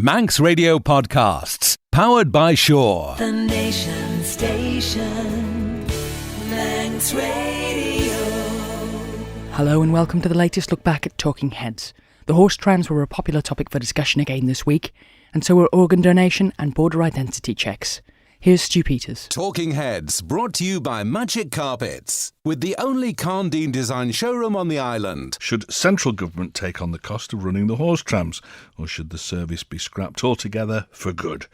Manx Radio Podcasts, powered by Shaw. The Nation Station, Manx Radio. Hello and welcome to the latest look back at Talking Heads. The horse trams were a popular topic for discussion again this week, and so were organ donation and border identity checks. Here's Stu Peters. Talking Heads, brought to you by Magic Carpets, with the only Carndine design showroom on the island. Should central government take on the cost of running the horse trams, or should the service be scrapped altogether for good?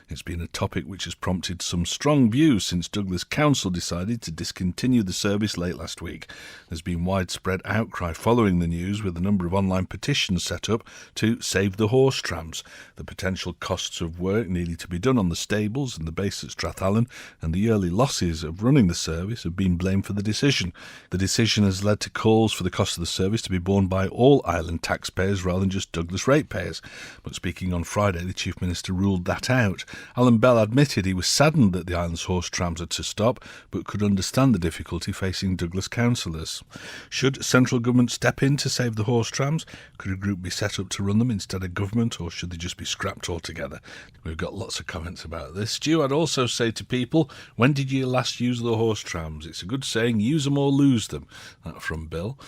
It's been a topic which has prompted some strong views since Douglas Council decided to discontinue the service late last week. There's been widespread outcry following the news, with a number of online petitions set up to save the horse trams. The potential costs of work needed to be done on the stables and the base at Strathallan, and the yearly losses of running the service have been blamed for the decision. The decision has led to calls for the cost of the service to be borne by all island taxpayers rather than just Douglas ratepayers. But speaking on Friday, the Chief Minister ruled that out. Alan Bell admitted he was saddened that the island's horse trams are to stop, but could understand the difficulty facing Douglas councillors. Should central government step in to save the horse trams? Could a group be set up to run them instead of government, or should they just be scrapped altogether? We've got lots of comments about this. Stu, I'd also say to people, when did you last use the horse trams? It's a good saying, use them or lose them. That from Bill.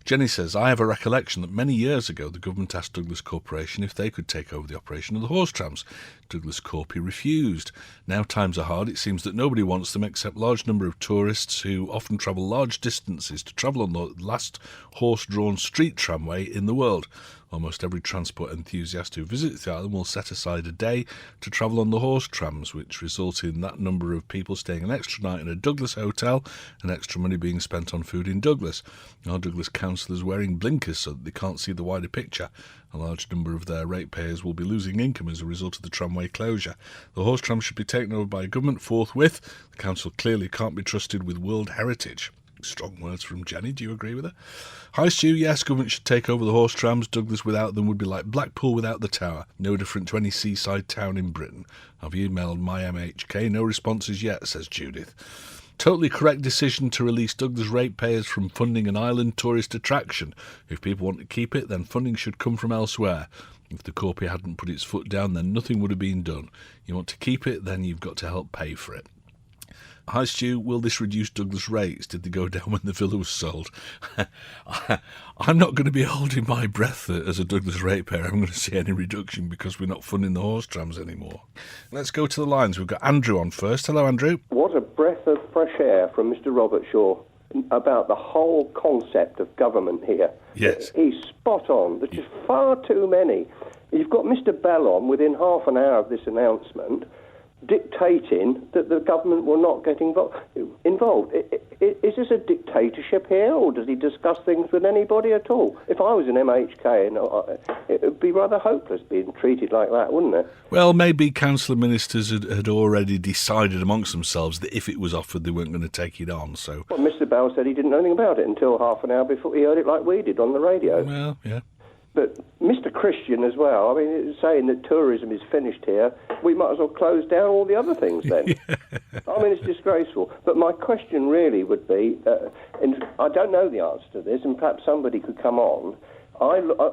Jenny says, I have a recollection that many years ago the government asked Douglas Corporation if they could take over the operation of the horse trams. Douglas Corpy refused. Now times are hard, it seems that nobody wants them except a large number of tourists who often travel large distances to travel on the last horse-drawn street tramway in the world. Almost every transport enthusiast who visits the island will set aside a day to travel on the horse trams, which result in that number of people staying an extra night in a Douglas hotel and extra money being spent on food in Douglas. Our Douglas councillors wearing blinkers so that they can't see the wider picture. A large number of their ratepayers will be losing income as a result of the tramway closure. The horse tram should be taken over by government forthwith. The council clearly can't be trusted with World Heritage. Strong words from Jenny. Do you agree with her? Hi Stu, yes, government should take over the horse trams. Douglas without them would be like Blackpool without the tower. No different to any seaside town in Britain. I've emailed my MHK, no responses yet, says Judith. Totally correct decision to release Douglas ratepayers from funding an island tourist attraction. If people want to keep it, then funding should come from elsewhere. If the Corpy hadn't put its foot down, then nothing would have been done. You want to keep it, then you've got to help pay for it. Hi Stu, will this reduce Douglas rates? Did they go down when the villa was sold? I'm not going to be holding my breath as a Douglas ratepayer. I'm going to see any reduction because we're not funding the horse trams anymore. Let's go to the lines. We've got Andrew on first. Hello Andrew. What a breath of fresh air from Mr. Robert Shaw about the whole concept of government here. Yes. He's spot on. There's just far too many. You've got Mr. Bell on within half an hour of this announcement, dictating that the government will not get involved. Is this a dictatorship here, or does he discuss things with anybody at all? If I was an MHK, it would be rather hopeless being treated like that, wouldn't it? Well, maybe council ministers had already decided amongst themselves that if it was offered, they weren't going to take it on. So, well, Mr. Bell said he didn't know anything about it until half an hour before he heard it like we did on the radio. Well, yeah. But Mr. Christian as well, I mean, saying that tourism is finished here, we might as well close down all the other things then. Yeah. I mean, it's disgraceful. But my question really would be, and I don't know the answer to this, and perhaps somebody could come on.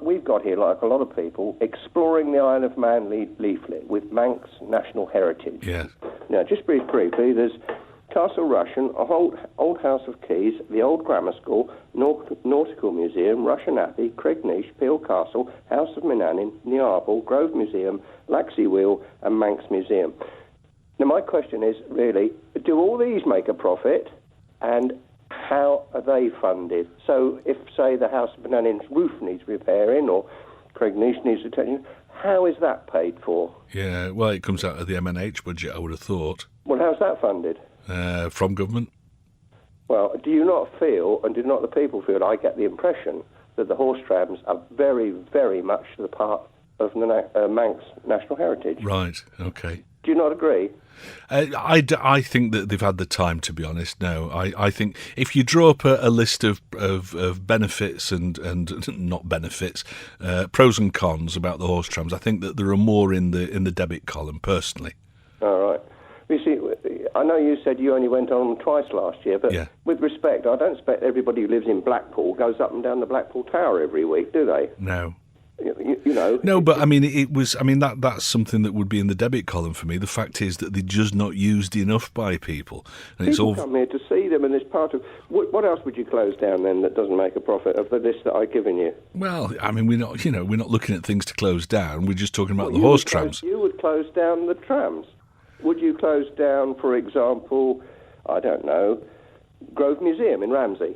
We've got here, like a lot of people, Exploring the Isle of Man leaflet with Manx National Heritage. Yes. Now, just briefly, there's Castle Rushen, a old House of Keys, the old Grammar School, Nautical Museum, Rushen Abbey, Cregnish, Peel Castle, House of Minannon, Niarble, Grove Museum, Laxey Wheel and Manx Museum. Now my question is really, do all these make a profit, and how are they funded? So if, say, the House of Minannon's roof needs repairing or Cregnish needs attention, how is that paid for? Yeah, well, it comes out of the MNH budget, I would have thought. Well, how's that funded? From government. Well, do you not feel, and do not the people feel, I get the impression that the horse trams are very, very much the part of the Manx National Heritage? Right, okay. Do you not agree? I think that they've had the time, to be honest. No, I think if you draw up a list of benefits and not benefits, pros and cons about the horse trams, I think that there are more in the debit column, personally. All right. You see, I know you said you only went on twice last year, but with respect, I don't expect everybody who lives in Blackpool goes up and down the Blackpool Tower every week, do they? No. You know. No, but I mean, it was. I mean, that's something that would be in the debit column for me. The fact is that they're just not used enough by people, and it's all. People come here to see them, and it's part of. What else would you close down then that doesn't make a profit of the list that I've given you? Well, I mean, we're not looking at things to close down. We're just talking about the horse trams. You would close down the trams. Would you close down, for example, I don't know, Grove Museum in Ramsey?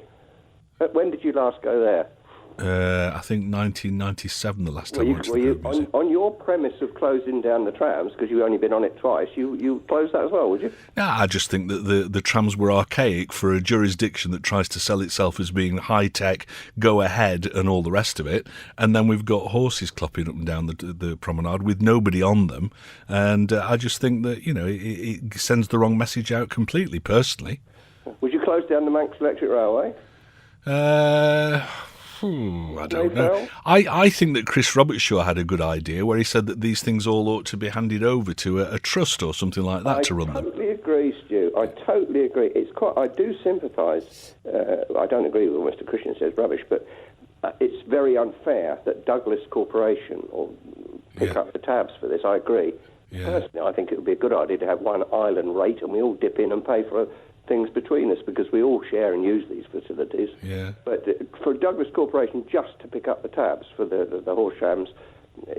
When did you last go there? I think 1997, the last time I went to the Grove Museum. On your premise of closing down the trams, because you've only been on it twice, you close that as well, would you? Yeah, I just think that the trams were archaic for a jurisdiction that tries to sell itself as being high-tech, go ahead and all the rest of it. And then we've got horses clopping up and down the promenade with nobody on them. And I just think that, it sends the wrong message out completely, personally. Would you close down the Manx Electric Railway? I don't know. I think that Chris Robertshaw had a good idea where he said that these things all ought to be handed over to a trust or something like that to run them. I totally agree, Stu. I totally agree. I do sympathise. I don't agree with what Mr. Christian says, rubbish, but it's very unfair that Douglas Corporation will pick up the tabs for this. I agree. Yeah. Personally, I think it would be a good idea to have one island rate and we all dip in and pay for things between us because we all share and use these facilities. Yeah. But for Douglas Corporation just to pick up the tabs for the horse trams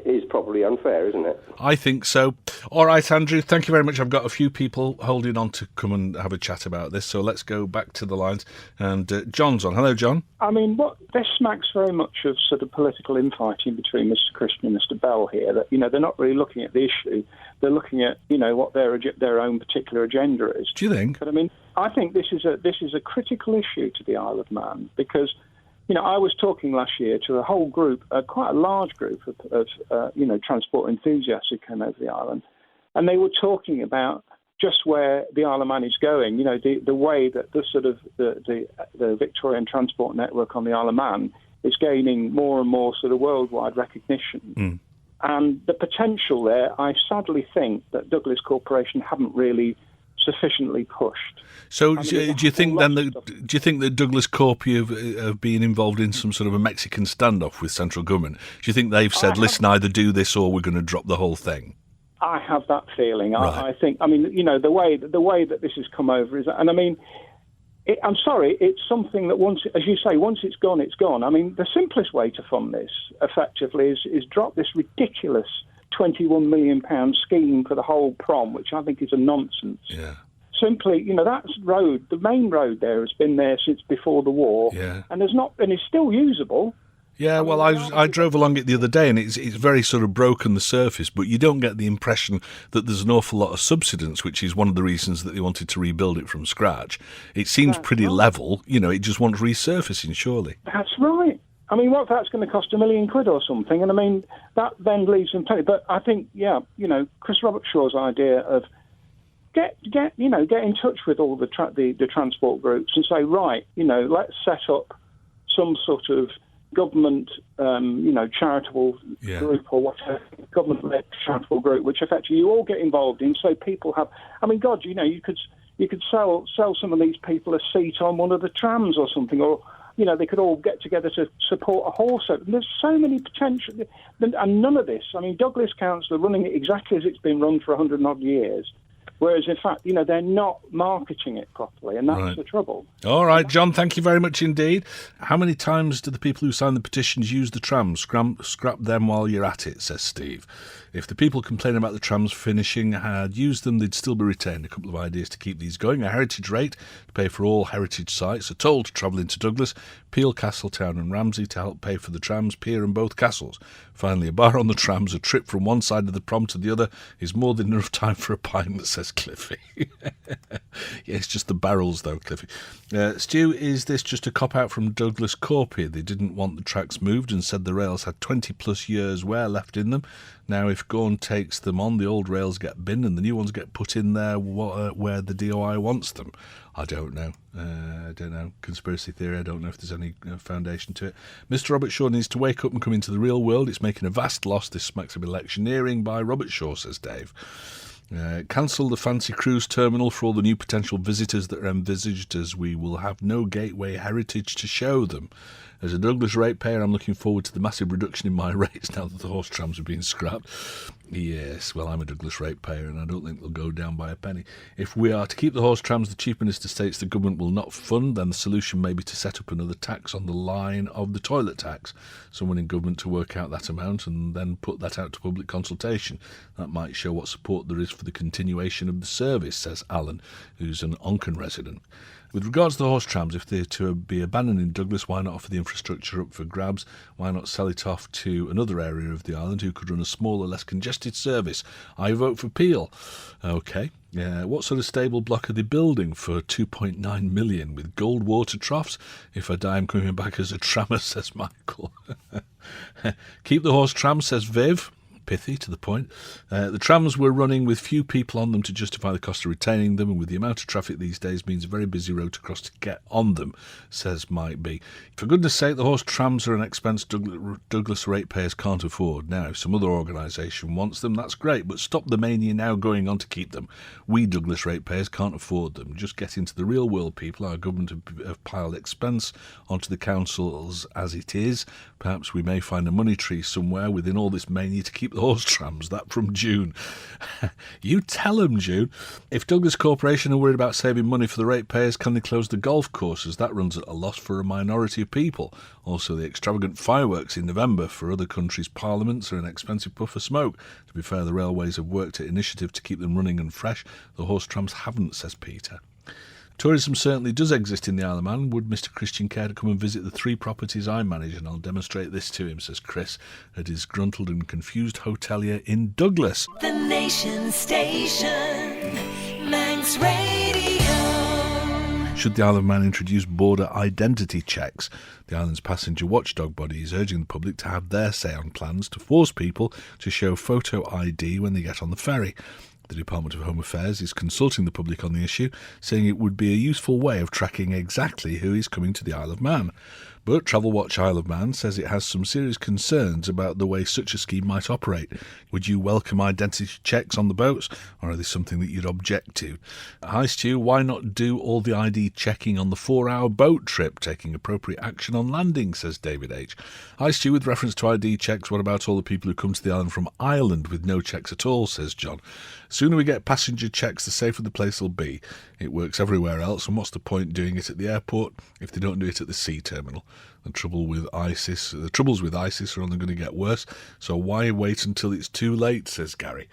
is probably unfair, isn't it? I think so. All right, Andrew, thank you very much. I've got a few people holding on to come and have a chat about this, so let's go back to the lines. And John's on. Hello, John. I mean, this smacks very much of sort of political infighting between Mr. Christian and Mr. Bell here, that, they're not really looking at the issue. They're looking at, what their own particular agenda is. Do you think? But, I mean, I think this is a critical issue to the Isle of Man because, I was talking last year to a whole group, quite a large group of transport enthusiasts who came over the island, and they were talking about just where the Isle of Man is going. The way that the Victorian transport network on the Isle of Man is gaining more and more sort of worldwide recognition. Mm. And the potential there, I sadly think that Douglas Corporation haven't really sufficiently pushed. So do you think that Douglas Corp have been involved in some sort of a Mexican standoff with central government? Do you think they've said, listen, either do this or we're going to drop the whole thing? I have that feeling. Right. I think, the way that this has come over is, and I mean, I'm sorry, it's something that once it's gone, it's gone. I mean, the simplest way to fund this effectively is drop this ridiculous £21 million scheme for the whole prom, which I think is a nonsense. Yeah. Simply, that road, the main road there has been there since before the war, and it's still usable. Yeah, well, I drove along it the other day, and it's very sort of broken the surface, but you don't get the impression that there's an awful lot of subsidence, which is one of the reasons that they wanted to rebuild it from scratch. It seems pretty level, it just wants resurfacing, surely. That's right. I mean, what if that's going to cost £1 million or something? And I mean, that then leaves them plenty. But I think, Chris Robertshaw's idea of get in touch with all the transport groups and say, right, let's set up some sort of government, charitable group or whatever, government-led charitable group, which effectively you all get involved in, so people have. I mean, God, you could sell some of these people a seat on one of the trams or something, or they could all get together to support a horse. There's so many potential, and none of this. I mean, Douglas Council are running it exactly as it's been run for 100 and odd years. Whereas, in fact, they're not marketing it properly, and that's the trouble. All right, John, thank you very much indeed. How many times do the people who signed the petitions use the trams? Scrap them while you're at it, says Steve. If the people complaining about the trams finishing had used them, they'd still be retained. A couple of ideas to keep these going. A heritage rate to pay for all heritage sites. A toll to travel into Douglas, Peel, Castletown and Ramsey to help pay for the trams, pier and both castles. Finally, a bar on the trams, a trip from one side of the prom to the other is more than enough time for a pint, says Cliffy. Yeah, it's just the barrels though, Cliffy. Stu, is this just a cop-out from Douglas Corp here? They didn't want the tracks moved and said the rails had 20 plus years wear left in them. Now, if Gorn takes them on, the old rails get binned and the new ones get put in there where the DOI wants them. I don't know. Conspiracy theory, I don't know if there's any foundation to it. Mr. Robertshaw needs to wake up and come into the real world. It's making a vast loss. This smacks of electioneering by Robertshaw, says Dave. Cancel the fancy cruise terminal for all the new potential visitors that are envisaged, as we will have no gateway heritage to show them. As a Douglas ratepayer, I'm looking forward to the massive reduction in my rates now that the horse trams are being scrapped. Yes, well, I'm a Douglas ratepayer and I don't think they'll go down by a penny. If we are to keep the horse trams, the Chief Minister states the government will not fund, then the solution may be to set up another tax on the line of the toilet tax. Someone in government to work out that amount and then put that out to public consultation. That might show what support there is for the continuation of the service, says Alan, who's an Onchan resident. With regards to the horse trams, if they're to be abandoned in Douglas, why not offer the infrastructure up for grabs? Why not sell it off to another area of the island who could run a smaller, less congested service? I vote for Peel. OK. What sort of stable block are they building for $2.9 million with gold water troughs? If I die, I'm coming back as a trammer, says Michael. Keep the horse trams, says Viv. Pithy, to the point. The trams were running with few people on them to justify the cost of retaining them, and with the amount of traffic these days means a very busy road to cross to get on them, says Mike B. For goodness sake, the horse trams are an expense Douglas ratepayers can't afford. Now, if some other organisation wants them, that's great, but stop the mania now going on to keep them. We Douglas ratepayers can't afford them. Just get into the real world, people. Our government have piled expense onto the councils as it is. Perhaps we may find a money tree somewhere within all this mania to keep the horse trams. That from June. You tell them, June. If Douglas Corporation are worried about saving money for the ratepayers, can they close the golf courses? That runs at a loss for a minority of people. Also, the extravagant fireworks in November for other countries' parliaments are an expensive puff of smoke. To be fair, the railways have worked at initiative to keep them running and fresh. The horse trams haven't, says Peter. Tourism certainly does exist in the Isle of Man. Would Mr Christian care to come and visit the 3 properties I manage? And I'll demonstrate this to him, says Chris, a disgruntled and confused hotelier in Douglas. The Nation Station, Manx Radio. Should the Isle of Man introduce border identity checks? The island's passenger watchdog body is urging the public to have their say on plans to force people to show photo ID when they get on the ferry. The Department of Home Affairs is consulting the public on the issue, saying it would be a useful way of tracking exactly who is coming to the Isle of Man. But Travel Watch Isle of Man says it has some serious concerns about the way such a scheme might operate. Would you welcome identity checks on the boats, or are they something that you'd object to? Hi Stu, why not do all the ID checking on the 4-hour boat trip, taking appropriate action on landing, says David H. Hi Stu, with reference to ID checks, what about all the people who come to the island from Ireland with no checks at all, says John. Sooner we get passenger checks, the safer the place will be. It works everywhere else, and what's the point doing it at the airport if they don't do it at the sea terminal? The troubles with ISIS are only going to get worse, so why wait until it's too late, says Gary.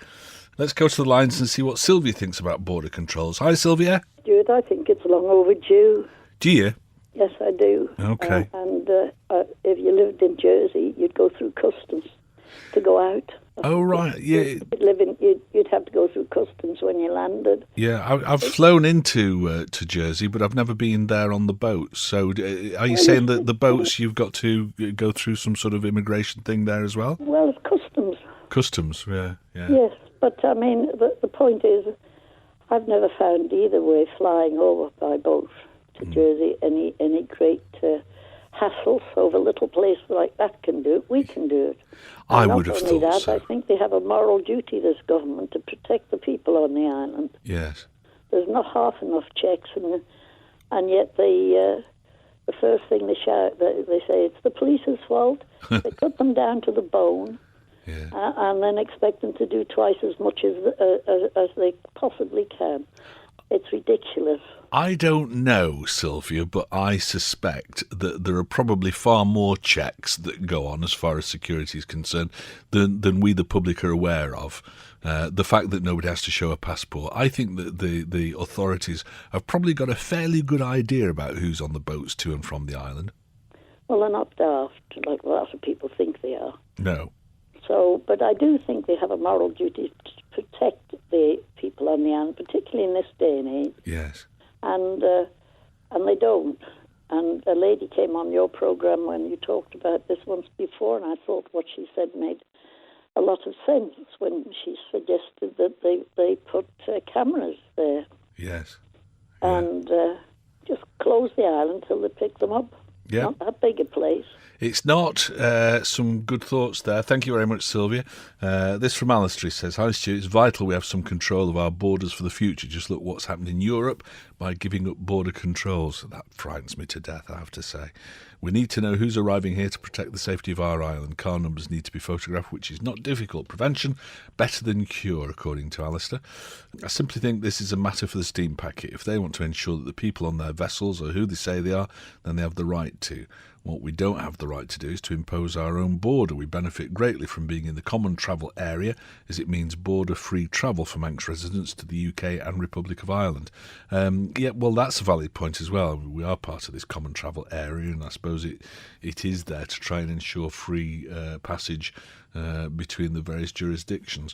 Let's go to the lines and see what Sylvia thinks about border controls. Hi, Sylvia. Stuart, I think it's long overdue. Do you? Yes, I do. Okay. If you lived in Jersey, you'd go through customs to go out. Oh, right, yeah. You'd have to go through customs when you landed. Yeah, I've flown into to Jersey, but I've never been there on the boat. So are you saying that the boats, you've got to go through some sort of immigration thing there as well? Well, it's customs. Customs, yeah. Yes, but I mean, the point is, I've never found either way flying over by boat to Jersey any great hassles over a little place like that can do it. We can do it. I would have thought that, so. I think they have a moral duty, this government, to protect the people on the island. Yes. There's not half enough checks, and yet the first thing they say it's the police's fault. They cut them down to the bone, and then expect them to do twice as much as they possibly can. It's ridiculous. I don't know, Sylvia, but I suspect that there are probably far more checks that go on as far as security is concerned than we, the public, are aware of. The fact that nobody has to show a passport, I think that the authorities have probably got a fairly good idea about who's on the boats to and from the island. Well, they're not daft, like lots of people think they are. No. So, but I do think they have a moral duty to protect the people on the island, particularly in this day and age. Yes. And they don't. And a lady came on your program when you talked about this once before, and I thought what she said made a lot of sense when she suggested that they put cameras there. Yes. And just close the island till they pick them up. Yeah. Not that big a place. It's not. Some good thoughts there. Thank you very much, Sylvia. This from Alistair. He says, "Hi, Stu. It's vital we have some control of our borders for the future. Just look what's happened in Europe by giving up border controls." That frightens me to death, I have to say. "We need to know who's arriving here to protect the safety of our island. Car numbers need to be photographed, which is not difficult. Prevention, better than cure," according to Alistair. "I simply think this is a matter for the steam packet. If they want to ensure that the people on their vessels are who they say they are, then they have the right to. What we don't have the right to do is to impose our own border. We benefit greatly from being in the common travel area, as it means border-free travel for Manx residents to the UK and Republic of Ireland." Well, that's a valid point as well. We are part of this common travel area, and I suppose it is there to try and ensure free passage between the various jurisdictions.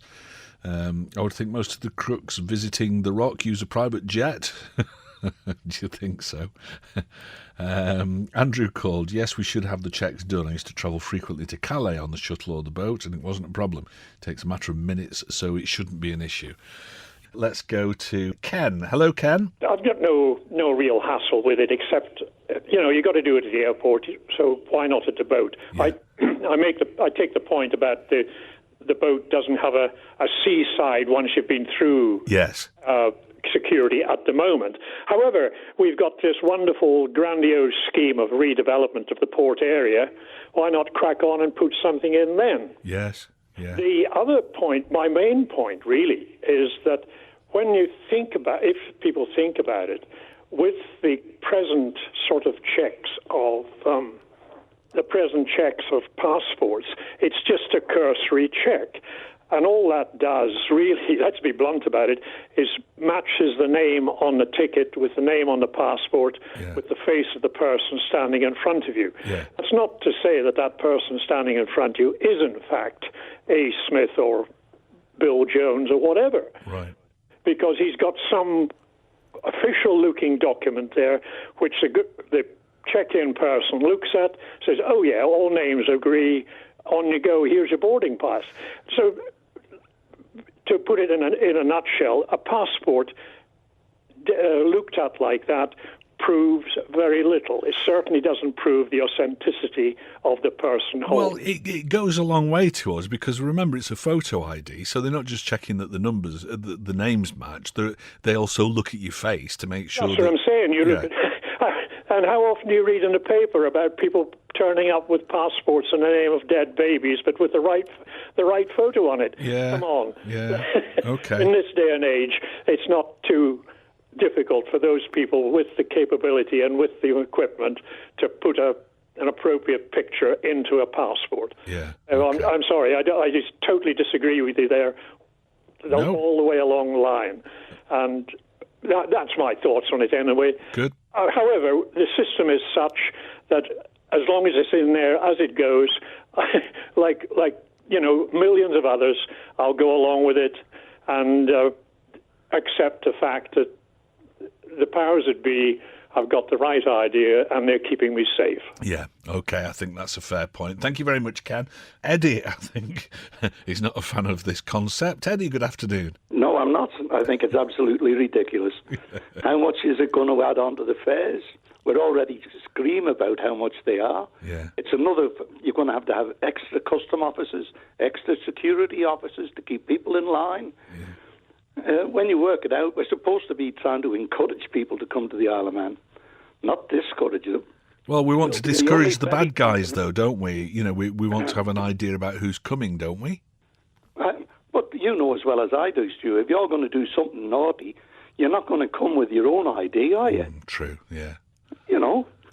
I would think most of the crooks visiting the Rock use a private jet. Do you think so? Andrew called. "Yes, we should have the checks done. I used to travel frequently to Calais on the shuttle or the boat, and it wasn't a problem. It takes a matter of minutes, so it shouldn't be an issue." Let's go to Ken. Hello, Ken. I've got no real hassle with it, except, you got to do it at the airport, so why not at the boat? Yeah. I take the point about the boat doesn't have a seaside once you've been through. Yes. Security at the moment. However, we've got this wonderful, grandiose scheme of redevelopment of the port area. Why not crack on and put something in then? Yes. Yeah. The other point, my main point really, is that when you think about, if people think about it, with the present sort of checks of passports, it's just a cursory check. And all that does, really, let's be blunt about it, is matches the name on the ticket with the name on the passport, with the face of the person standing in front of you. Yeah. That's not to say that that person standing in front of you is, in fact, A. Smith or Bill Jones or whatever. Right. Because he's got some official-looking document there, which the check-in person looks at, says, "Oh, yeah, all names agree. On you go, here's your boarding pass." So, to put it in a nutshell, a passport looked at like that proves very little. It certainly doesn't prove the authenticity of the person holding. Well, it goes a long way to us, because remember, it's a photo ID, so they're not just checking that the numbers, the names match. They also look at your face to make sure. That's what I'm saying. You look at, and how often do you read in the paper about people turning up with passports in the name of dead babies, but with the right photo on it? Yeah. Come on. Yeah. Okay. In this day and age, it's not too difficult for those people with the capability and with the equipment to put an appropriate picture into a passport. Yeah. Okay. I'm sorry, I just totally disagree with you there, all the way along the line. And that's my thoughts on it anyway. Good. However, the system is such that as long as it's in there as it goes, like millions of others, I'll go along with it and accept the fact that the powers that be have got the right idea and they're keeping me safe. Yeah, okay, I think that's a fair point. Thank you very much, Ken. Eddie, I think, is not a fan of this concept. Eddie, good afternoon. No, I'm not. I think it's absolutely ridiculous. How much is it going to add on to the fares? We're already scream about how much they are. Yeah. It's another, you're going to have extra custom officers, extra security officers to keep people in line. Yeah. When you work it out, we're supposed to be trying to encourage people to come to the Isle of Man, not discourage them. Well, we want to discourage the bad guys, though, don't we? We want to have an idea about who's coming, don't we? But you know as well as I do, Stu, if you're going to do something naughty, you're not going to come with your own ID, are you? True, yeah.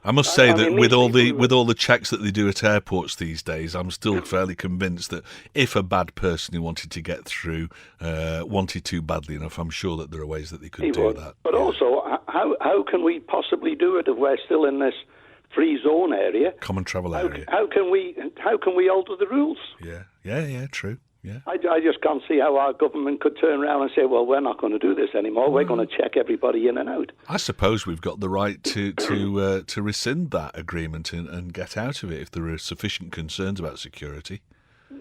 I must say that with all the checks that they do at airports these days, I'm still fairly convinced that if a bad person who wanted to get through wanted to badly enough, I'm sure that there are ways that they could do that. But also, how can we possibly do it if we're still in this free zone area? Common travel area. How can we alter the rules? Yeah, true. Yeah. I just can't see how our government could turn around and say, well, we're not going to do this anymore. We're going to check everybody in and out. I suppose we've got the right to rescind that agreement and get out of it if there are sufficient concerns about security.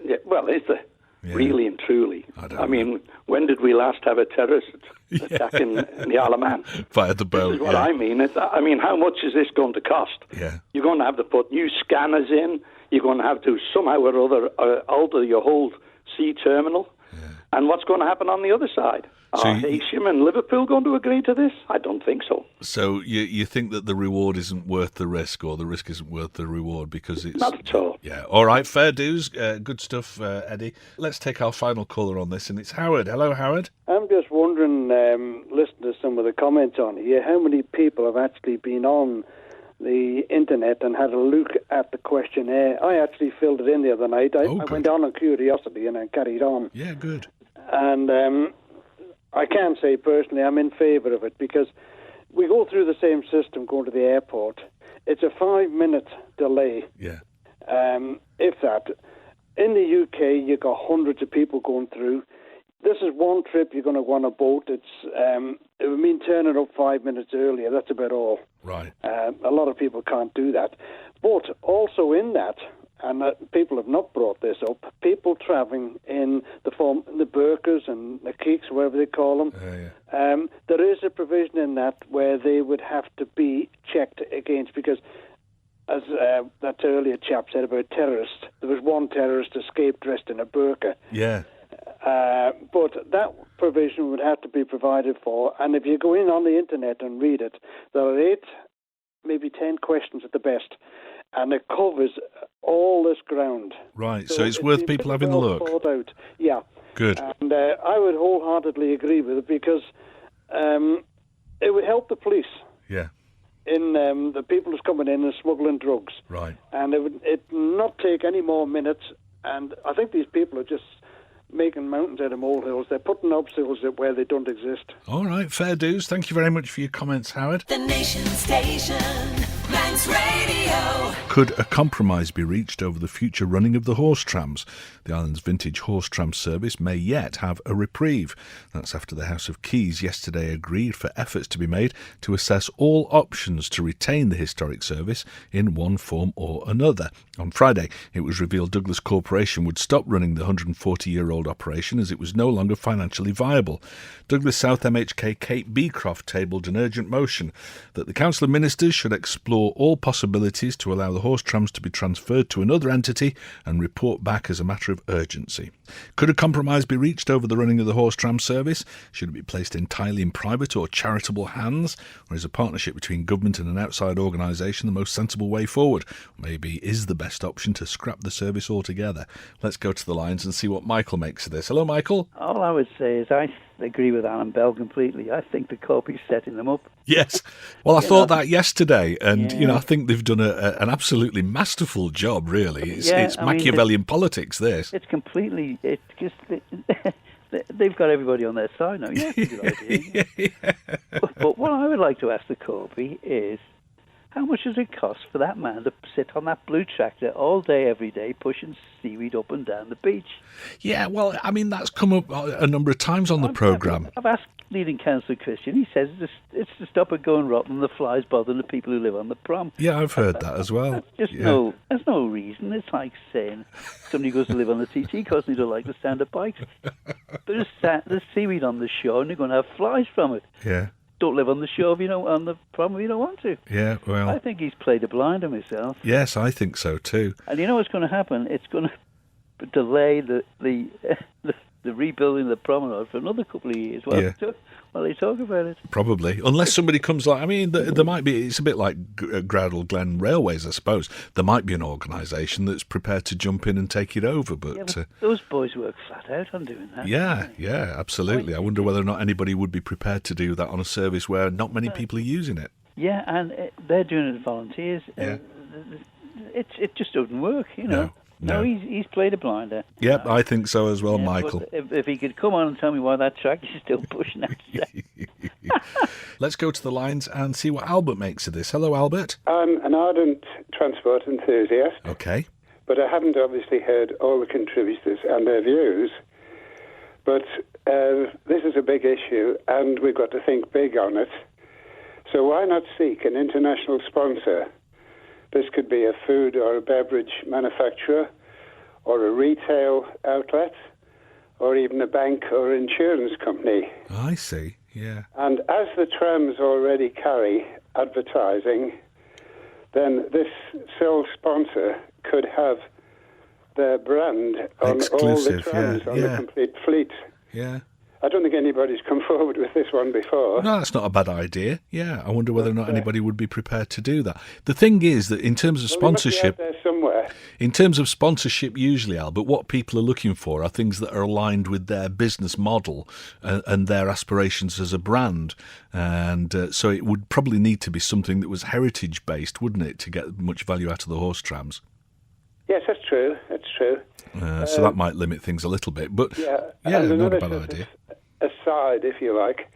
Yeah, well, is there? really and truly. I mean, when did we last have a terrorist attack in the Isle of Man? Via the boat. This is what I mean. I mean, how much is this going to cost? Yeah. You're going to have to put new scanners in. You're going to have to somehow or other alter your whole sea terminal. Yeah. And what's going to happen on the other side? Are Heysham and Liverpool going to agree to this? I don't think so. So you think that the reward isn't worth the risk, or the risk isn't worth the reward because it's... Not at all. Yeah. All right, fair dues. Good stuff, Eddie. Let's take our final caller on this, and it's Howard. Hello, Howard. I'm just wondering, listening to some of the comments on here, how many people have actually been on the internet and had a look at the questionnaire? I actually filled it in the other night. I went on curiosity and I carried on. Yeah, good. And I can say personally I'm in favour of it because we go through the same system going to the airport. It's a 5-minute delay. Yeah. If that. In the UK, you've got hundreds of people going through. This is one trip you're going to go on a boat. It would mean turning up 5 minutes earlier. That's about all. Right. A lot of people can't do that. But also in that, and people have not brought this up, people travelling in the burqas and the keeks, whatever they call them, there is a provision in that where they would have to be checked against, because as that earlier chap said about terrorists, there was one terrorist escaped dressed in a burqa. Yeah. But that provision would have to be provided for, and if you go in on the internet and read it, there are 8, maybe 10 questions at the best, and it covers all this ground. Right, so it's worth people having a look. Thought out. Yeah. Good. And I would wholeheartedly agree with it because it would help the police. Yeah. In the people who's coming in and smuggling drugs. Right. And it would not take any more minutes, and I think these people are just making mountains out of molehills. They're putting obstacles where they don't exist. All right, fair dues. Thank you very much for your comments, Howard. The Nation Station, Manx Radio. Could a compromise be reached over the future running of the horse trams? The island's vintage horse tram service may yet have a reprieve. That's after the House of Keys yesterday agreed for efforts to be made to assess all options to retain the historic service in one form or another. On Friday, it was revealed Douglas Corporation would stop running the 140-year-old operation as it was no longer financially viable. Douglas South MHK Kate Beecroft tabled an urgent motion that the Council of Ministers should explore all possibilities to allow the horse trams to be transferred to another entity and report back as a matter of urgency. Could a compromise be reached over the running of the horse tram service? Should it be placed entirely in private or charitable hands? Or is a partnership between government and an outside organisation the most sensible way forward? Maybe is the best option to scrap the service altogether? Let's go to the lines and see what Michael makes of this. Hello, Michael. All I would say is I agree with Alan Bell completely. I think the Corpy's setting them up. Yes. Well, I thought that yesterday, and I think they've done an absolutely masterful job, really. It's Machiavellian politics, this. It's completely... They've got everybody on their side now. Yeah, it's a good idea. But what I would like to ask the Corpy is, how much does it cost for that man to sit on that blue tractor all day, every day, pushing seaweed up and down the beach? Yeah, well, I mean, that's come up a number of times on the programme. I've asked leading councillor Christian. He says it's to stop it going rotten and the flies bothering the people who live on the prom. Yeah, I've heard that as well. There's no reason. It's like saying somebody goes to live on the TT because they don't like the sound of bikes. There's seaweed on the shore and you're going to have flies from it. Yeah. Don't live on the shore on the prom if you don't want to. Yeah, well... I think he's played a blinder himself. Yes, I think so too. And you know what's going to happen? It's going to delay the rebuilding of the promenade for another couple of years while they talk about it. Probably. Unless somebody comes I mean, there might be... It's a bit like Gradle Glen Railways, I suppose. There might be an organisation that's prepared to jump in and take it over, but those boys work flat out on doing that. Yeah, absolutely. I wonder whether or not anybody would be prepared to do that on a service where not many people are using it. Yeah, and they're doing it as volunteers. Yeah. It just doesn't work, No. No, he's played a blinder. Yep, I think so as well, Michael. If he could come on and tell me why that track is still pushing out. Let's go to the lines and see what Albert makes of this. Hello, Albert. I'm an ardent transport enthusiast. Okay. But I haven't obviously heard all the contributors and their views. But this is a big issue, and we've got to think big on it. So why not seek an international sponsor? This could be a food or a beverage manufacturer or a retail outlet or even a bank or insurance company. I see, yeah. And as the trams already carry advertising, then this sole sponsor could have their brand on all the trams on the complete fleet. Yeah. I don't think anybody's come forward with this one before. No, that's not a bad idea. Yeah, I wonder whether or not anybody would be prepared to do that. The thing is that in terms of sponsorship, there somewhere. In terms of sponsorship, usually, Albert, what people are looking for are things that are aligned with their business model and their aspirations as a brand. And so it would probably need to be something that was heritage based, wouldn't it, to get much value out of the horse trams? Yes, that's true. That's true. So that might limit things a little bit, but yeah, not a bad idea. Aside, if you like,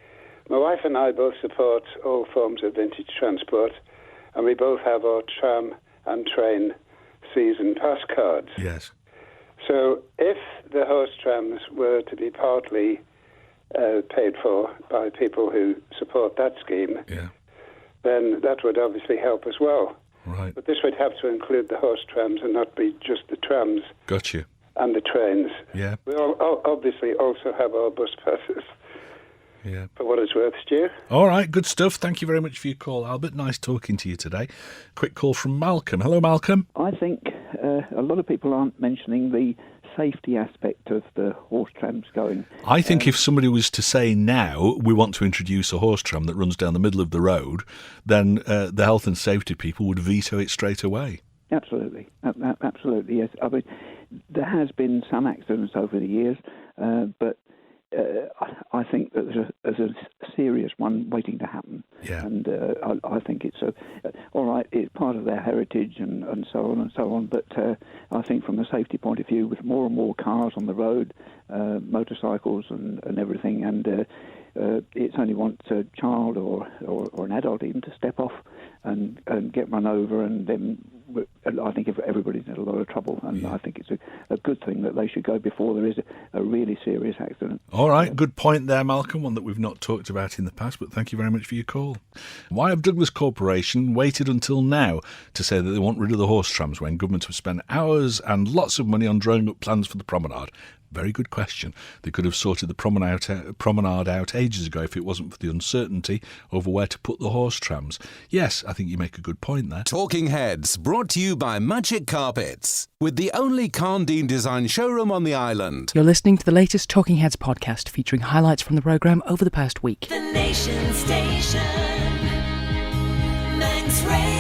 my wife and I both support all forms of vintage transport, and we both have our tram and train season pass cards. Yes. So if the horse trams were to be partly paid for by people who support that scheme, then that would obviously help as well. Right. But this would have to include the horse trams and not be just the trams. Got you. And the trains. Yeah. We obviously also have our bus passes. Yeah. For what it's worth, Stu. All right, good stuff. Thank you very much for your call, Albert. Nice talking to you today. Quick call from Malcolm. Hello, Malcolm. I think a lot of people aren't mentioning the safety aspect of the horse trams going. I think if somebody was to say now, we want to introduce a horse tram that runs down the middle of the road, then the health and safety people would veto it straight away. Absolutely. Absolutely, yes. I mean, there has been some accidents over the years, but I think that there's a serious one waiting to happen. Yeah. And I think it's all right, it's part of their heritage and so on and so on, but I think from a safety point of view, with more and more cars on the road, motorcycles and everything, and it's only wants a child or an adult even to step off and get run over, and then I think everybody's in a lot of trouble, and I think it's a good thing that they should go before there is a really serious accident. All right, good point there, Malcolm, one that we've not talked about in the past, but thank you very much for your call. Why have Douglas Corporation waited until now to say that they want rid of the horse trams when government have spent hours and lots of money on drawing up plans for the promenade? Very good question. They could have sorted the promenade out ages ago if it wasn't for the uncertainty over where to put the horse trams. Yes, I think you make a good point there. Talking Heads, brought to you by Magic Carpets, with the only Carndine design showroom on the island. You're listening to the latest Talking Heads podcast featuring highlights from the programme over the past week. The Nation Station, Manx Radio.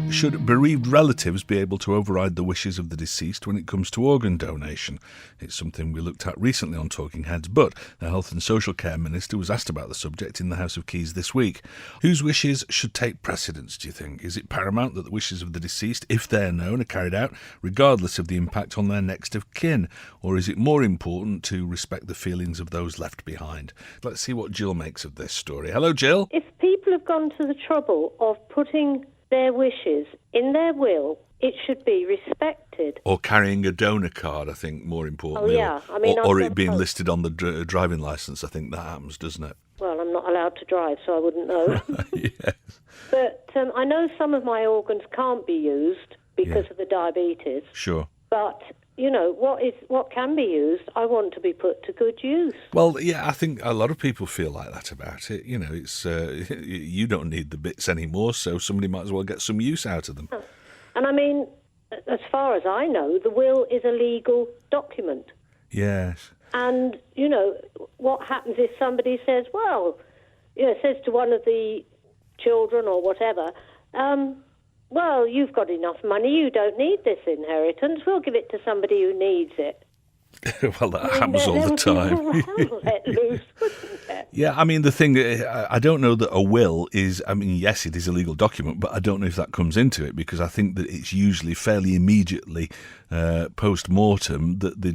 Should bereaved relatives be able to override the wishes of the deceased when it comes to organ donation? It's something we looked at recently on Talking Heads, but the Health and Social Care Minister was asked about the subject in the House of Keys this week. Whose wishes should take precedence, do you think? Is it paramount that the wishes of the deceased, if they're known, are carried out, regardless of the impact on their next of kin? Or is it more important to respect the feelings of those left behind? Let's see what Jill makes of this story. Hello, Jill. If people have gone to the trouble of putting their wishes in their will, it should be respected. Or carrying a donor card, I think, more importantly. Oh, yeah. I mean, or it being listed on the driving licence. I think that happens, doesn't it? Well, I'm not allowed to drive, so I wouldn't know. Yes. But I know some of my organs can't be used because of the diabetes. Sure. But, you know, what can be used, I want to be put to good use. Well, yeah, I think a lot of people feel like that about it. You know, it's you don't need the bits anymore, so somebody might as well get some use out of them. And I mean, as far as I know, the will is a legal document. Yes. And, you know, what happens if somebody says, well, you know, says to one of the children or whatever, well, you've got enough money, you don't need this inheritance, we'll give it to somebody who needs it. Well, that happens all the time. Let loose, wouldn't it? Yeah, I mean, the thing, I don't know that a will is, I mean, yes, it is a legal document, but I don't know if that comes into it, because I think that it's usually fairly immediately post-mortem that they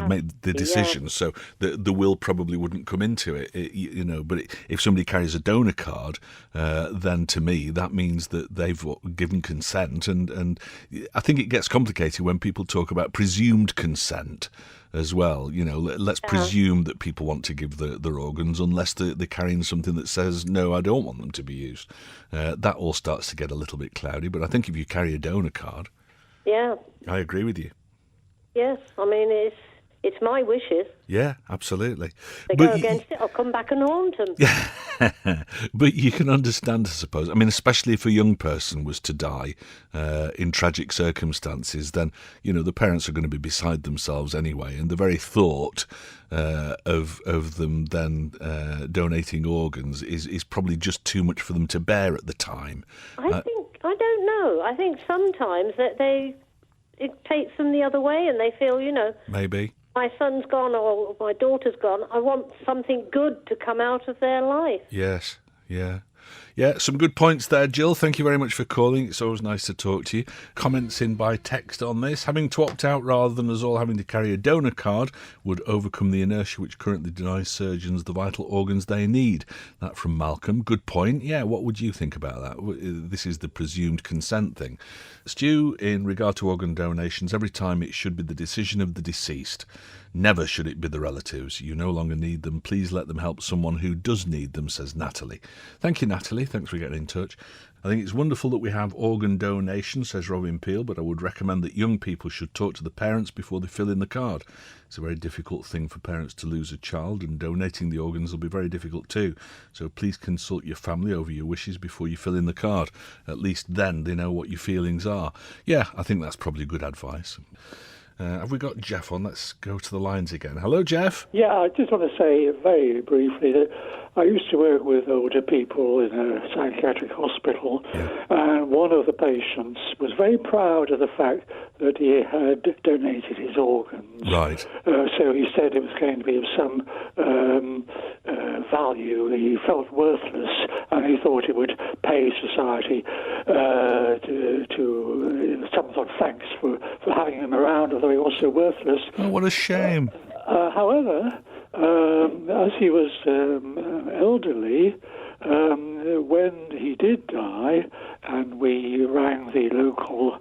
make the decision. So the will probably wouldn't come into it, you know. But if somebody carries a donor card, then to me, that means that they've given consent. And I think it gets complicated when people talk about presumed consent as well. You know, let's presume that people want to give their organs unless they're carrying something that says, no, I don't want them to be used. That all starts to get a little bit cloudy. But I think if you carry a donor card... Yeah. I agree with you. Yes, I mean, it's my wishes. Yeah, absolutely. They go against it, I'll come back and haunt them. Yeah, but you can understand, I suppose. I mean, especially if a young person was to die in tragic circumstances, then, you know, the parents are going to be beside themselves anyway. And the very thought of them then donating organs is probably just too much for them to bear at the time. I don't know. I think sometimes that it takes them the other way and they feel, you know... Maybe. My son's gone or my daughter's gone. I want something good to come out of their life. Yes, yeah. Yeah, some good points there, Jill. Thank you very much for calling. It's always nice to talk to you. Comments in by text on this. Having to opt out rather than us all having to carry a donor card would overcome the inertia which currently denies surgeons the vital organs they need. That from Malcolm. Good point. Yeah, what would you think about that? This is the presumed consent thing. Stu, in regard to organ donations, every time it should be the decision of the deceased. Never should it be the relatives. You no longer need them. Please let them help someone who does need them, says Natalie. Thank you, Natalie. Thanks for getting in touch. I think it's wonderful that we have organ donation, says Robin Peel, but I would recommend that young people should talk to the parents before they fill in the card. It's a very difficult thing for parents to lose a child, and donating the organs will be very difficult too. So please consult your family over your wishes before you fill in the card. At least then they know what your feelings are. Yeah, I think that's probably good advice. Have we got Jeff on? Let's go to the lines again. Hello, Jeff. Yeah, I just want to say very briefly that I used to work with older people in a psychiatric hospital, and one of the patients was very proud of the fact that he had donated his organs. Right. So he said it was going to be of some value. He felt worthless, and he thought it would pay society to some sort of thanks for having him around, although he was so worthless. Oh, what a shame. However, as he was elderly, when he did die, and we rang the local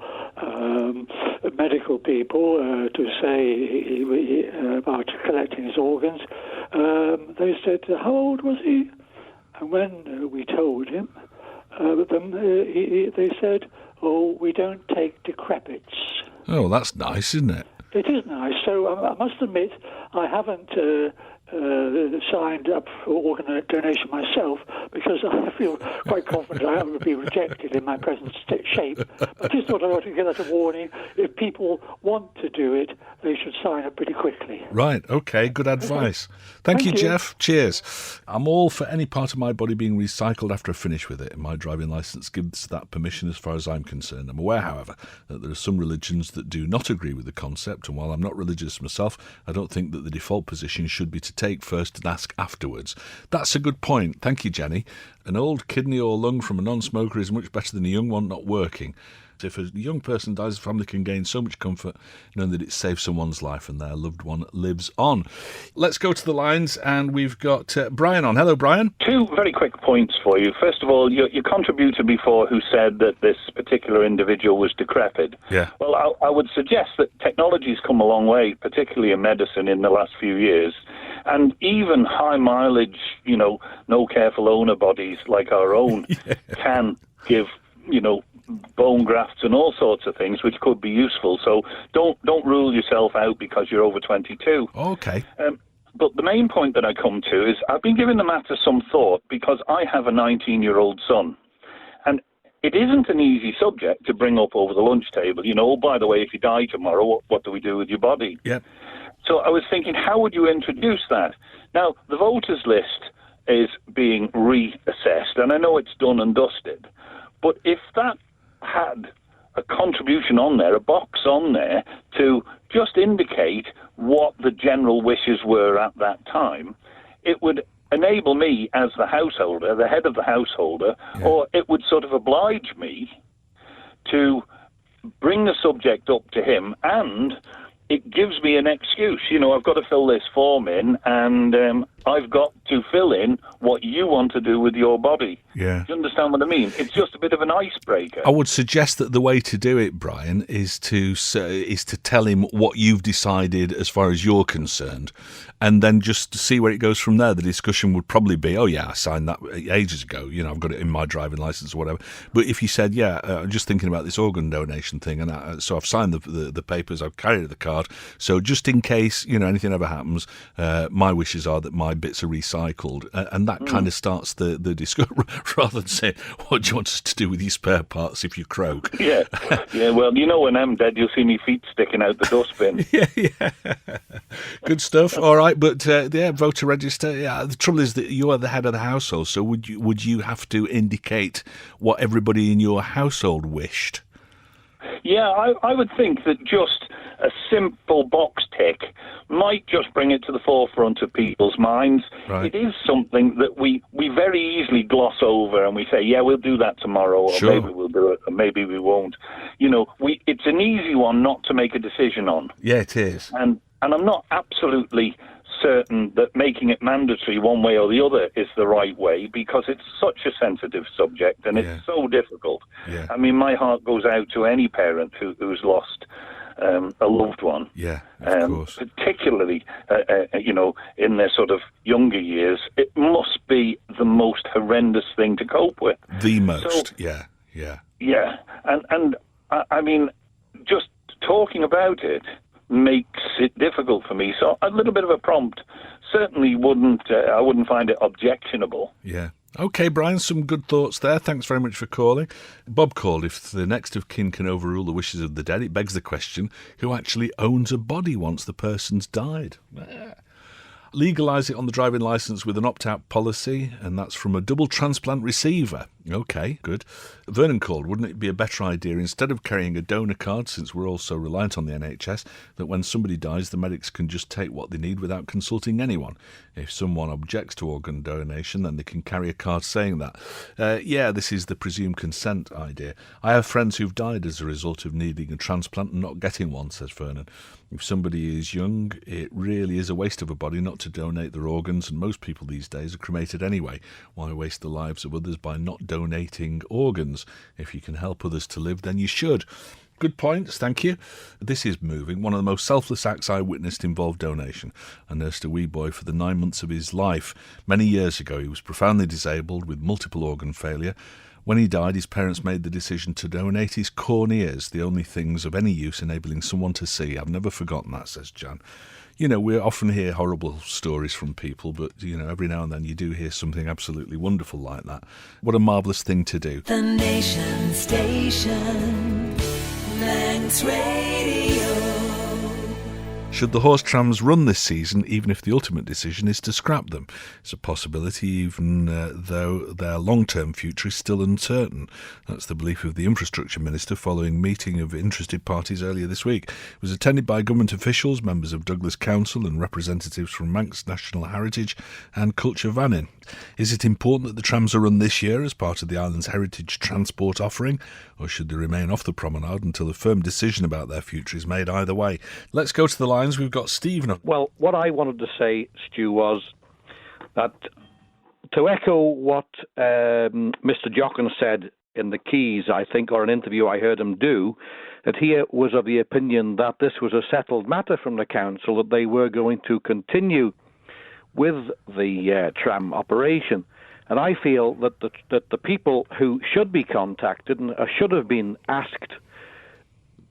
medical people to say about collecting his organs, they said, how old was he? And when we told him, they said, oh, we don't take decrepits. Oh, that's nice, isn't it? It is nice. So I must admit, I haven't signed up for organ donation myself because I feel quite confident I would be rejected in my present shape. I just thought I ought to give that a warning. If people want to do it, they should sign up pretty quickly. Right, okay, good advice. Thank you, Jeff. Cheers. I'm all for any part of my body being recycled after I finish with it. My driving licence gives that permission as far as I'm concerned. I'm aware, however, that there are some religions that do not agree with the concept, and while I'm not religious myself, I don't think that the default position should be to take first and ask afterwards. That's a good point. Thank you, Jenny. An old kidney or lung from a non-smoker is much better than a young one not working. If a young person dies, the family can gain so much comfort knowing that it saves someone's life and their loved one lives on. Let's go to the lines, and we've got Brian on. Hello, Brian. Two very quick points for you. First of all, your contributor before who said that this particular individual was decrepit. Yeah. Well, I would suggest that technology's come a long way, particularly in medicine in the last few years. And even high mileage, no careful owner bodies like our own can give, bone grafts and all sorts of things which could be useful. So don't rule yourself out because you're over 22. Okay. But the main point that I come to is I've been giving the matter some thought because I have a 19-year-old son. And it isn't an easy subject to bring up over the lunch table. Oh, by the way, if you die tomorrow, what do we do with your body? Yeah. So I was thinking, how would you introduce that? Now, the voters list is being reassessed, and I know it's done and dusted. But if that had a contribution on there, a box on there, to just indicate what the general wishes were at that time, it would enable me as the householder, the head of the householder, or it would sort of oblige me to bring the subject up to him, and it gives me an excuse. I've got to fill this form in, and I've got to fill in what you want to do with your body. Yeah. Do you understand what I mean? It's just a bit of an icebreaker. I would suggest that the way to do it, Brian, is to tell him what you've decided as far as you're concerned, and then just see where it goes from there. The discussion would probably be, oh yeah, I signed that ages ago, I've got it in my driving licence or whatever. But if you said, yeah, I'm just thinking about this organ donation thing, and so I've signed the papers, I've carried the card, so just in case, anything ever happens, my wishes are that my bits are recycled, and that kind of starts the discussion, rather than saying, what do you want us to do with your spare parts if you croak? Yeah, well, when I'm dead, you'll see me feet sticking out the dustbin. Yeah. Good stuff. All right, but voter register. Yeah, the trouble is that you are the head of the household, so would you have to indicate what everybody in your household wished? Yeah, I would think that just a simple box tick might just bring it to the forefront of people's minds. Right. It is something that we very easily gloss over, and we say, yeah, we'll do that tomorrow, or Sure. maybe we'll do it, or maybe we won't. It's an easy one not to make a decision on. Yeah, it is. And I'm not absolutely certain that making it mandatory one way or the other is the right way, because it's such a sensitive subject and it's so difficult. Yeah. I mean, my heart goes out to any parent who's lost a loved one. Yeah, of course. Particularly, in their sort of younger years, it must be the most horrendous thing to cope with. The most, So, yeah. Yeah, and I mean, just talking about it makes it difficult for me. So a little bit of a prompt certainly I wouldn't find it objectionable. Yeah. Okay, Brian, some good thoughts there. Thanks very much for calling. Bob called, if the next of kin can overrule the wishes of the dead, it begs the question, who actually owns a body once the person's died? Legalise it on the driving licence with an opt-out policy, and that's from a double transplant receiver. Okay, good. Vernon called, wouldn't it be a better idea, instead of carrying a donor card, since we're all so reliant on the NHS, that when somebody dies, the medics can just take what they need without consulting anyone? If someone objects to organ donation, then they can carry a card saying that. This is the presumed consent idea. I have friends who've died as a result of needing a transplant and not getting one, says Vernon. If somebody is young, it really is a waste of a body not to donate their organs, and most people these days are cremated anyway. Why waste the lives of others by not donating organs? If you can help others to live, then you should. Good points, thank you. This is moving. One of the most selfless acts I witnessed involved donation. I nursed a wee boy for the 9 months of his life. Many years ago, he was profoundly disabled with multiple organ failure. When he died, his parents made the decision to donate his corneas, the only things of any use enabling someone to see. I've never forgotten that, says Jan. We often hear horrible stories from people, but, every now and then you do hear something absolutely wonderful like that. What a marvellous thing to do. The Nation Station, Manx Radio. Should the horse trams run this season, even if the ultimate decision is to scrap them? It's a possibility, even though their long-term future is still uncertain. That's the belief of the Infrastructure Minister following a meeting of interested parties earlier this week. It was attended by government officials, members of Douglas Council and representatives from Manx National Heritage and Culture Vannin. Is it important that the trams are run this year as part of the island's heritage transport offering, or should they remain off the promenade until a firm decision about their future is made either way? Let's go to the lines. We've got Stephen. Well, what I wanted to say, Stu, was that to echo what Mr. Jochen said in the Keys, I think, or an interview I heard him do, that he was of the opinion that this was a settled matter from the council, that they were going to continue with the tram operation. And I feel that the people who should be contacted and should have been asked,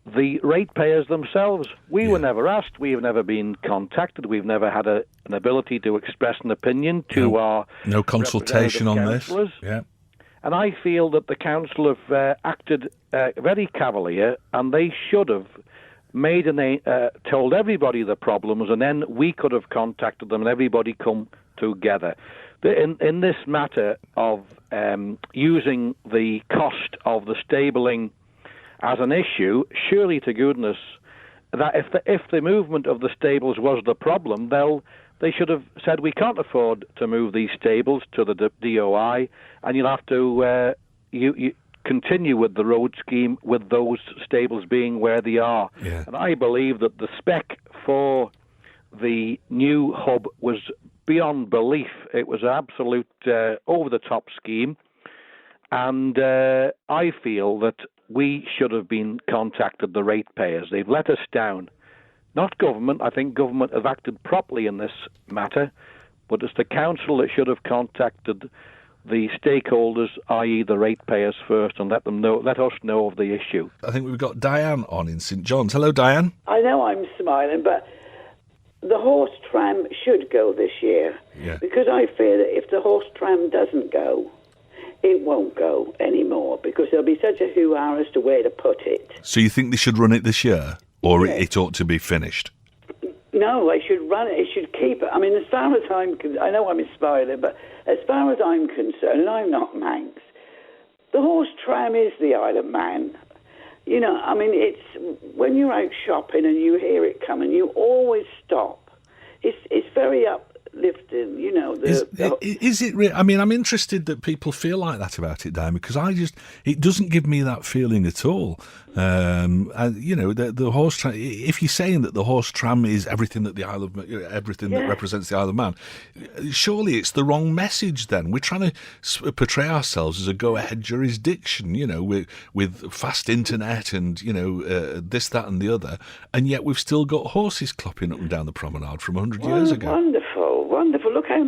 the ratepayers themselves. We were never asked. We have never been contacted. We've never had an ability to express an opinion to our no consultation on this. Yeah. And I feel that the council have acted very cavalier, and they should have made told everybody the problems, and then we could have contacted them and everybody come together. In this matter of using the cost of the stabling as an issue, surely to goodness that if the movement of the stables was the problem, they should have said, we can't afford to move these stables to the DOI, and you'll have to you continue with the road scheme with those stables being where they are. Yeah. And I believe that the spec for the new hub was beyond belief. It was an absolute over-the-top scheme, and I feel that we should have been contacted, the ratepayers. They've let us down. Not government. I think government have acted properly in this matter, but it's the council that should have contacted the stakeholders, i.e. the ratepayers first, and let us know of the issue. I think we've got Diane on in St John's. Hello, Diane. I know I'm smiling, but the horse tram should go this year. Yeah. Because I fear that if the horse tram doesn't go, it won't go anymore, because there'll be such a hoo-ha as to where to put it. So you think they should run it this year, or Yeah. it ought to be finished? No, they should run it. They should keep it. I mean, as far as I know I'm smiling, but as far as I'm concerned, and I'm not Manx, the horse tram is the Isle of Man. You know, I mean, it's when you're out shopping and you hear it coming, you always stop. It's very uplifting, you know. Is it? I mean, I'm interested that people feel like that about it, Diane, because it doesn't give me that feeling at all. And you know, the horse tram. If you're saying that the horse tram is everything that that represents the Isle of Man, surely it's the wrong message. Then we're trying to portray ourselves as a go-ahead jurisdiction, you know, with fast internet and this, that, and the other, and yet we've still got horses clopping up and down the promenade from 100 years ago. Wonderful, wonderful. Look how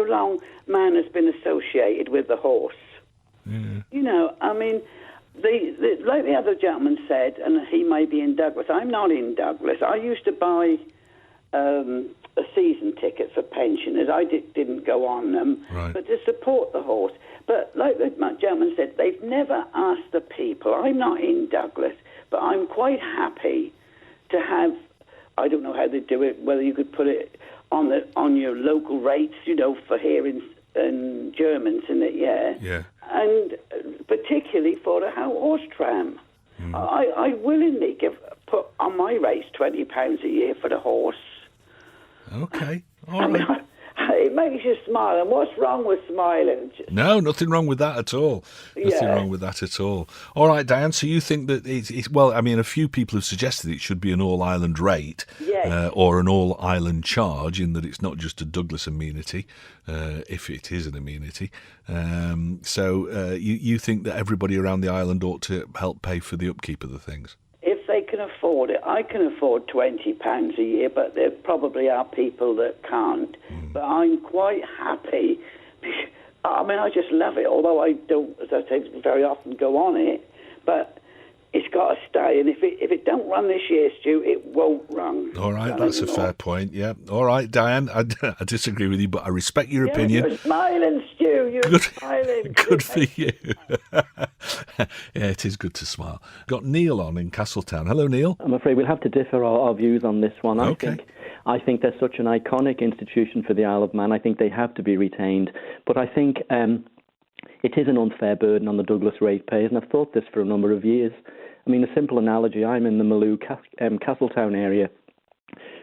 long man has been associated with the horse. Yeah. You know, I mean, like the other gentleman said, and he may be in Douglas. I'm not in Douglas. I used to buy a season ticket for pensioners. I didn't go on them, right, but to support the horse. But like the gentleman said, they've never asked the people. I'm not in Douglas, but I'm quite happy to have, I don't know how they do it, whether you could put it on your local rates, you know, for here in Germans, in it, yeah. And particularly for the horse tram. I willingly put on my rates £20 a year for the horse. Okay, all I right. mean, it makes you smile, and what's wrong with smiling? No, nothing wrong with that at all. Nothing wrong with that at all. All right, Diane, so you think that it's well, I mean, a few people have suggested it should be an all-island rate, or an all-island charge, in that it's not just a Douglas amenity, if it is an amenity. So you think that everybody around the island ought to help pay for the upkeep of the things? If they can afford it, I can afford £20 a year, but there probably are people that can't. But I'm quite happy. I mean, I just love it, although I don't, as I say, very often go on it. But it's got to stay, and if it don't run this year, Stu, it won't run. All right, that's a fair point, yeah. All right, Diane, I disagree with you, but I respect your opinion. You're smiling, Stu, you're smiling. Good for you. Yeah, it is good to smile. Got Neil on in Castletown. Hello, Neil. I'm afraid we'll have to differ our views on this one. I think they're such an iconic institution for the Isle of Man. I think they have to be retained. But I think it is an unfair burden on the Douglas ratepayers, and I've thought this for a number of years. I mean, a simple analogy, I'm in the Maloo Castletown area.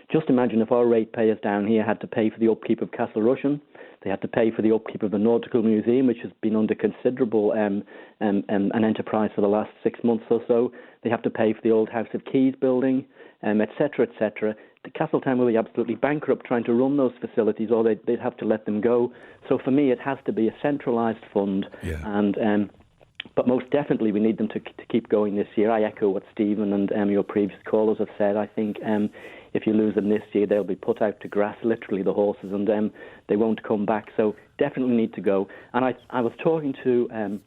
Just imagine if our ratepayers down here had to pay for the upkeep of Castle Rushen, they had to pay for the upkeep of the Nautical Museum, which has been under considerable an enterprise for the last 6 months or so. They have to pay for the old House of Keys building, etc., etc. The Castletown will be absolutely bankrupt trying to run those facilities, or they'd have to let them go. So for me, it has to be a centralised fund, but most definitely we need them to keep going this year. I echo what Stephen and your previous callers have said. I think if you lose them this year, they'll be put out to grass, literally, the horses, and they won't come back. So definitely need to go. And I was talking to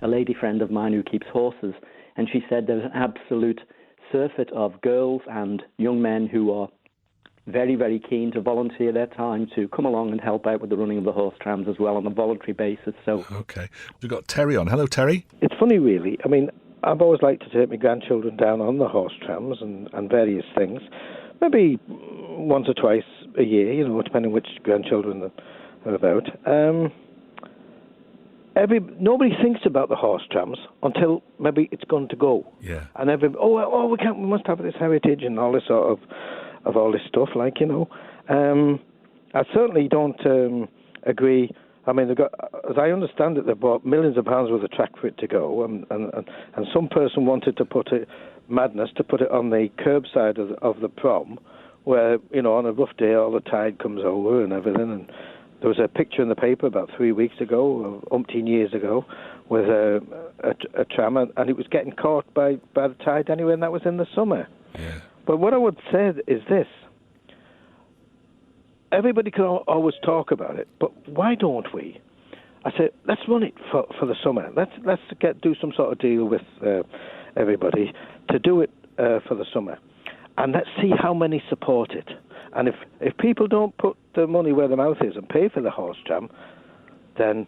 a lady friend of mine who keeps horses, and she said there's an absolute surfeit of girls and young men who are very, very keen to volunteer their time to come along and help out with the running of the horse trams as well on a voluntary basis. So, okay, we've got Terry on. Hello, Terry. It's funny, really. I mean, I've always liked to take my grandchildren down on the horse trams and various things, maybe once or twice a year, you know, depending which grandchildren are about. Nobody thinks about the horse trams until maybe it's going to go. Yeah. And we must have this heritage and all this sort of all this stuff, like, you know. I certainly don't agree. I mean, as I understand it, they bought millions of pounds worth of track for it to go, and some person wanted to put it on the curbside of the prom, where, you know, on a rough day all the tide comes over and everything. And there was a picture in the paper about 3 weeks ago, or umpteen years ago, with a tram, and it was getting caught by the tide anyway, and that was in the summer. Yeah. But what I would say is this. Everybody can always talk about it, but why don't we? I said, let's run it for the summer. Let's do some sort of deal with everybody to do it for the summer, and let's see how many support it. And if people don't put the money where their mouth is and pay for the horse tram, then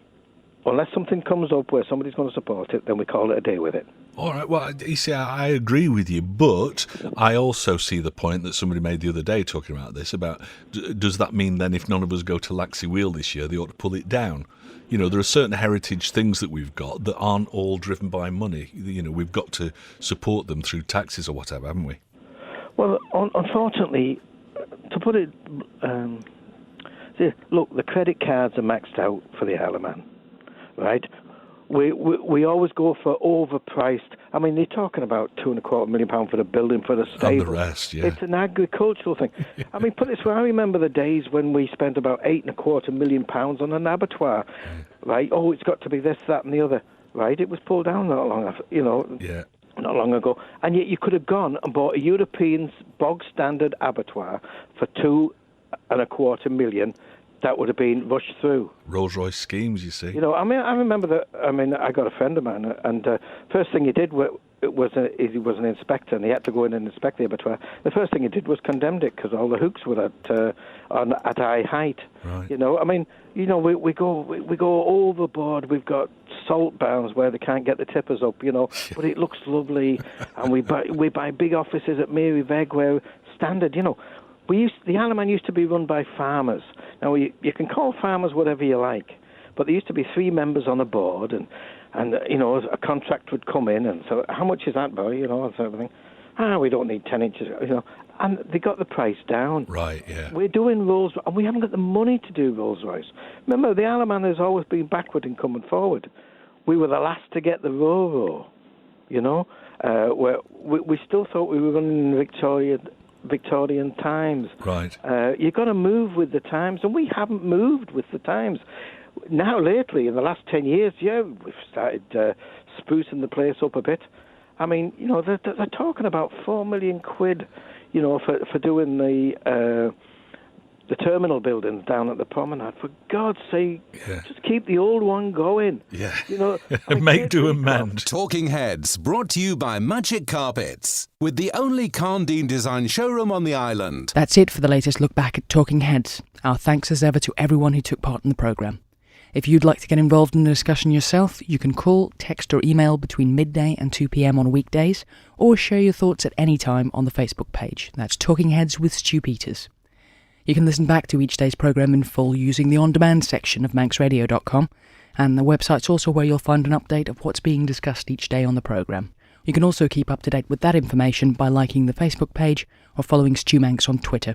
unless something comes up where somebody's going to support it, then we call it a day with it. All right, well, you see, I agree with you, but I also see the point that somebody made the other day talking about this, about does that mean then if none of us go to Laxey Wheel this year, they ought to pull it down? You know, there are certain heritage things that we've got that aren't all driven by money. You know, we've got to support them through taxes or whatever, haven't we? Well, unfortunately, to put it... see, look, the credit cards are maxed out for the Isle of Man, right? We always go for overpriced. I mean, they're talking about £2.25 million for the building for the stable. And the rest, yeah. It's an agricultural thing. I mean, put it this way, I remember the days when we spent about £8.25 million on an abattoir, right? Oh, it's got to be this, that, and the other, right? It was pulled down not long after, not long ago. And yet you could have gone and bought a European bog standard abattoir for £2.25 million. That would have been rushed through. Rolls-Royce schemes, you see. You know, I remember that. I mean, I got a friend of mine, and first thing he did was he was an inspector, and he had to go in and inspect the abattoir. The first thing he did was condemned it because all the hooks were at high height. Right. You know, I mean, you know, we go overboard. We've got salt barns where they can't get the tippers up. You know, but it looks lovely, and we buy big offices at Mary Veg where standard. You know. The Isle of Man used to be run by farmers. Now, you can call farmers whatever you like, but there used to be 3 members on a board, and you know, a contract would come in, and so, how much is that, boy? You know, and sort of thing. We don't need 10 inches, you know. And they got the price down. Right, yeah. We're doing Rolls, and we haven't got the money to do Rolls-Royce. Remember, the Isle of Man has always been backward in coming forward. We were the last to get the Ro-Ro, you know. Where we still thought we were running in Victorian times. Right. You've got to move with the times, and we haven't moved with the times. Now, lately, in the last 10 years, we've started sprucing the place up a bit. I mean, you know, they're talking about £4 million, you know, for doing the terminal buildings down at the promenade. For God's sake, just keep the old one going. Yeah. You know, make do and mend. Talking Heads, brought to you by Magic Carpets, with the only Carndine design showroom on the island. That's it for the latest look back at Talking Heads. Our thanks as ever to everyone who took part in the programme. If you'd like to get involved in the discussion yourself, you can call, text or email between midday and 2 p.m. on weekdays, or share your thoughts at any time on the Facebook page. That's Talking Heads with Stu Peters. You can listen back to each day's programme in full using the on-demand section of manxradio.com, and the website's also where you'll find an update of what's being discussed each day on the programme. You can also keep up to date with that information by liking the Facebook page or following Stu Manx on Twitter.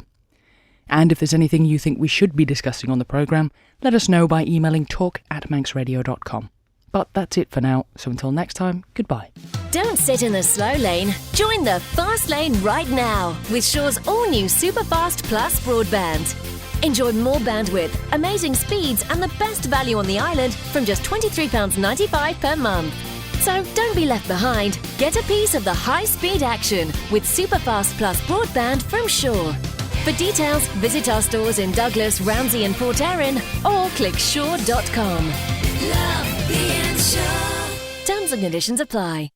And if there's anything you think we should be discussing on the programme, let us know by emailing talk@manxradio.com. But that's it for now, so until next time, goodbye. Don't sit in the slow lane. Join the fast lane right now with Shaw's all-new Superfast Plus broadband. Enjoy more bandwidth, amazing speeds and the best value on the island from just £23.95 per month. So don't be left behind. Get a piece of the high-speed action with Superfast Plus broadband from Shaw. For details, visit our stores in Douglas, Ramsey and Port Erin or click shaw.com. Love being Shaw. Terms and conditions apply.